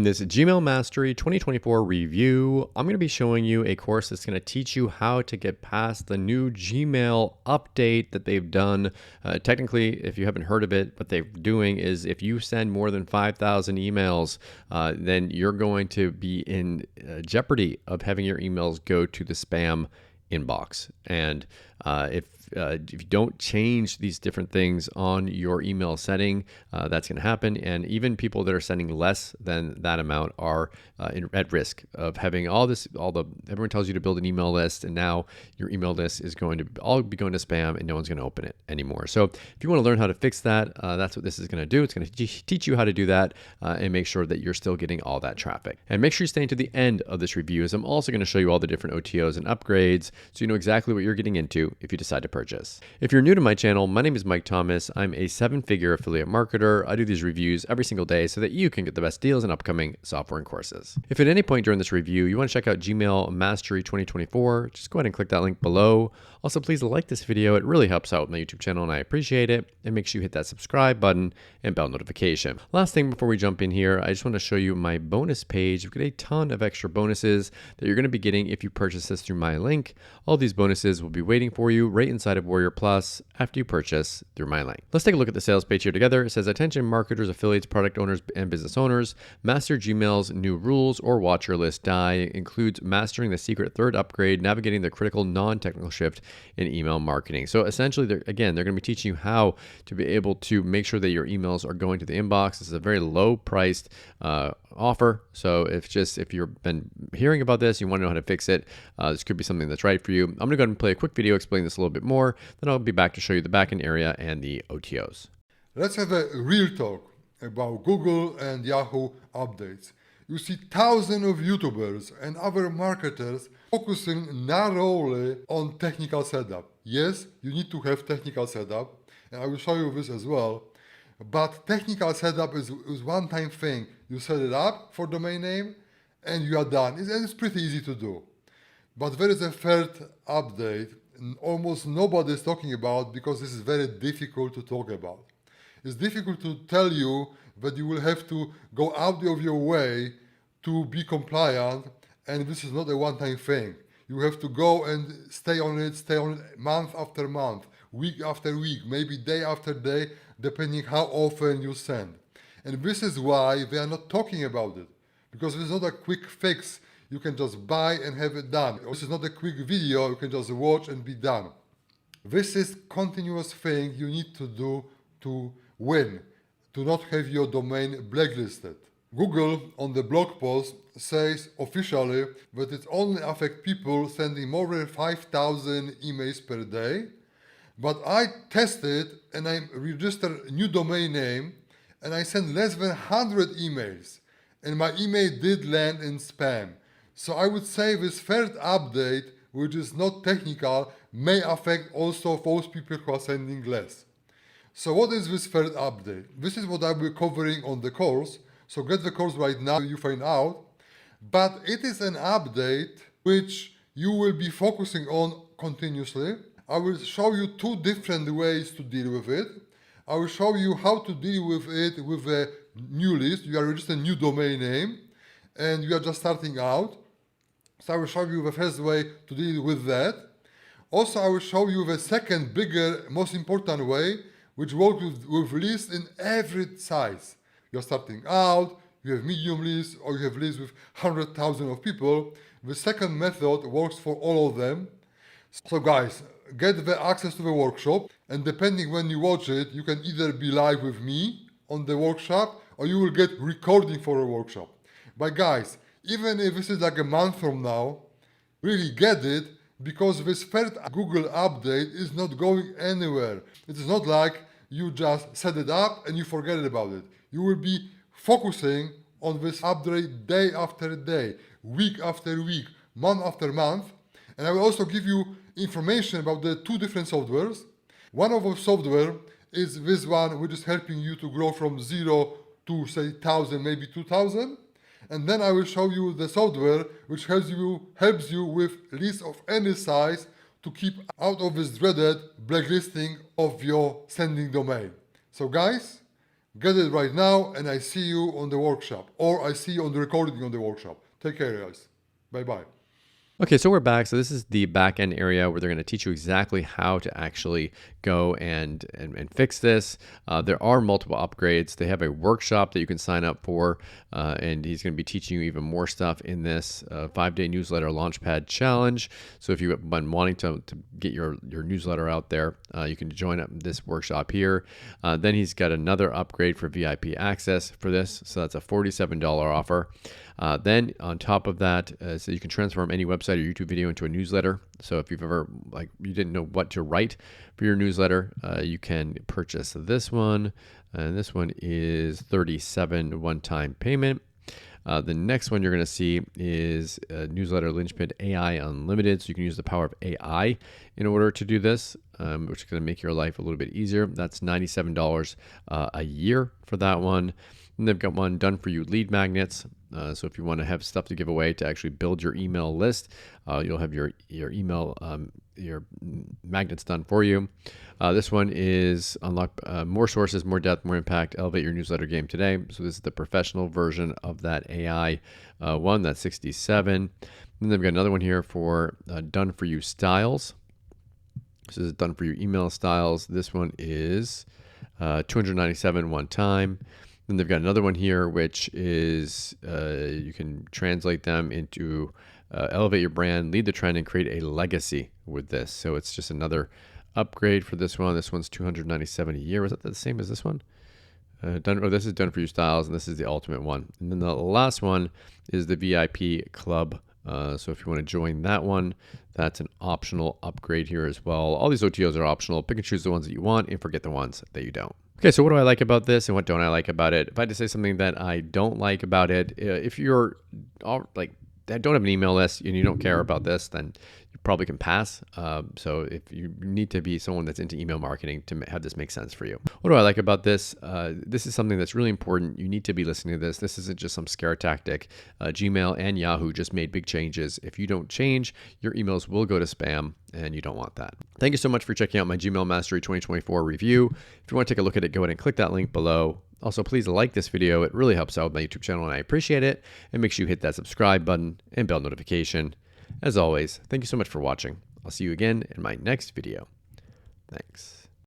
this Gmail Mastery 2024 review, I'm going to be showing you a course that's going to teach you how to get past the new Gmail update that they've done. Technically, if you haven't heard of it, what they're doing is if you send more than 5,000 emails, then you're going to be in jeopardy of having your emails go to the spam inbox. And if you don't change these different things on your email setting, that's going to happen. And even people that are sending less than that amount are at risk of having everyone tells you to build an email list, and now your email list is going to all be going to spam and no one's going to open it anymore. So if you want to learn how to fix that, that's what this is going to do. It's going to teach you how to do that and make sure that you're still getting all that traffic. And make sure you stay to the end of this review, as I'm also going to show you all the different OTOs and upgrades so you know exactly what you're getting into if you decide to purchase. If you're new to my channel, my name is Mike Thomas. I'm a 7-figure affiliate marketer. I do these reviews every single day so that you can get the best deals in upcoming software and courses. If at any point during this review you want to check out Gmail Mastery 2024, just go ahead and click that link below. Also, please like this video. It really helps out my YouTube channel and I appreciate it. And make sure you hit that subscribe button and bell notification. Last thing before we jump in here, I just want to show you my bonus page. You've got a ton of extra bonuses that you're going to be getting if you purchase this through my link. All these bonuses will be waiting for you right inside of Warrior Plus after you purchase through my link. Let's take a look at the sales page here together. It says, attention marketers, affiliates, product owners, and business owners. Master Gmail's new rules or watch your list die. It includes mastering the secret third upgrade, navigating the critical non-technical shift in email marketing. So essentially, they're going to be teaching you how to be able to make sure that your emails are going to the inbox. This is a very low priced offer. So if you've been hearing about this, you want to know how to fix it, this could be something that's right for you. I'm going to go ahead and play a quick video explaining this a little bit more. Then I'll be back to show you the backend area and the OTOs. Let's have a real talk about Google and Yahoo updates. You see thousands of YouTubers and other marketers focusing narrowly on technical setup. Yes, you need to have technical setup, and I will show you this as well. But technical setup is one-time thing. You set it up for domain name, and you are done. It's pretty easy to do. But there is a third update, and almost nobody is talking about because this is very difficult to talk about. It's difficult to tell you that you will have to go out of your way to be compliant, and this is not a one-time thing. You have to go and stay on it month after month, week after week, maybe day after day, depending how often you send. And this is why they are not talking about it, because it's not a quick fix. You can just buy and have it done. This is not a quick video you can just watch and be done. This is continuous thing you need to do to win, to not have your domain blacklisted. Google on the blog post says officially that it only affects people sending more than 5,000 emails per day. But I tested and I registered a new domain name and I sent less than 100 emails and my email did land in spam. So I would say this third update, which is not technical, may affect also those people who are sending less. So what is this third update? This is what I will be covering on the course. So get the course right now, you find out. But it is an update which you will be focusing on continuously. I will show you two different ways to deal with it. I will show you how to deal with it with a new list. You are registering a new domain name and you are just starting out. So I will show you the first way to deal with that. Also, I will show you the second, bigger, most important way, which works with lists in every size. You're starting out, you have medium lists, or you have lists with 100,000 of people. The second method works for all of them. So guys, get the access to the workshop, and depending when you watch it, you can either be live with me on the workshop, or you will get recording for a workshop. But guys, even if this is like a month from now, really get it, because this third Google update is not going anywhere. It is not like you just set it up and you forget about it. You will be focusing on this update day after day, week after week, month after month. And I will also give you information about the two different softwares. One of the software is this one, which is helping you to grow from 0 to say 1,000, maybe 2,000. And then I will show you the software which helps you with lists of any size to keep out of this dreaded blacklisting of your sending domain. So guys, Get it right now, and I see you on the workshop, or I see you on the recording on the workshop. Take care, guys. Bye-bye. Okay, so we're back. So this is the backend area where they're going to teach you exactly how to actually go and fix this. There are multiple upgrades. They have a workshop that you can sign up for, and he's going to be teaching you even more stuff in this 5-day newsletter launchpad challenge. So if you've been wanting to get your newsletter out there, you can join up this workshop here. Then he's got another upgrade for VIP access for this. So that's a $47 offer. Then on top of that, so you can transform any website or YouTube video into a newsletter. So if you've ever, like, you didn't know what to write for your newsletter, you can purchase this one. And this one is $37 one-time payment. The next one you're going to see is Newsletter Linchpin AI Unlimited. So you can use the power of AI in order to do this, which is going to make your life a little bit easier. That's $97 a year for that one. And they've got one done for you lead magnets. So if you want to have stuff to give away to actually build your email list, you'll have your email, your magnets done for you. This one is unlock more sources, more depth, more impact, elevate your newsletter game today. So this is the professional version of that AI one. That's 67. Then they've got another one here for done for you styles. This is done for you email styles. This one is 297 one time. Then they've got another one here, which is you can translate them into elevate your brand, lead the trend, and create a legacy with this. So it's just another upgrade for this one. This one's 297 a year. Was that the same as this one? This is done for you styles, and this is the ultimate one. And then the last one is the VIP club. So if you want to join that one, that's an optional upgrade here as well. All these OTOs are optional. Pick and choose the ones that you want and forget the ones that you don't. Okay, so what do I like about this and what don't I like about it? If I had to say something that I don't like about it, if you're don't have an email list and you don't care about this, then you probably can pass. So if you need to be someone that's into email marketing to have this make sense for you. What do I like about this? This is something that's really important. You need to be listening to this. This isn't just some scare tactic. Gmail and Yahoo just made big changes. If you don't change, your emails will go to spam, and you don't want that. Thank you so much for checking out my Gmail Mastery 2024 review. If you want to take a look at it, go ahead and click that link below. Also, please like this video. It really helps out with my YouTube channel, and I appreciate it. And make sure you hit that subscribe button and bell notification. As always, thank you so much for watching. I'll see you again in my next video. Thanks.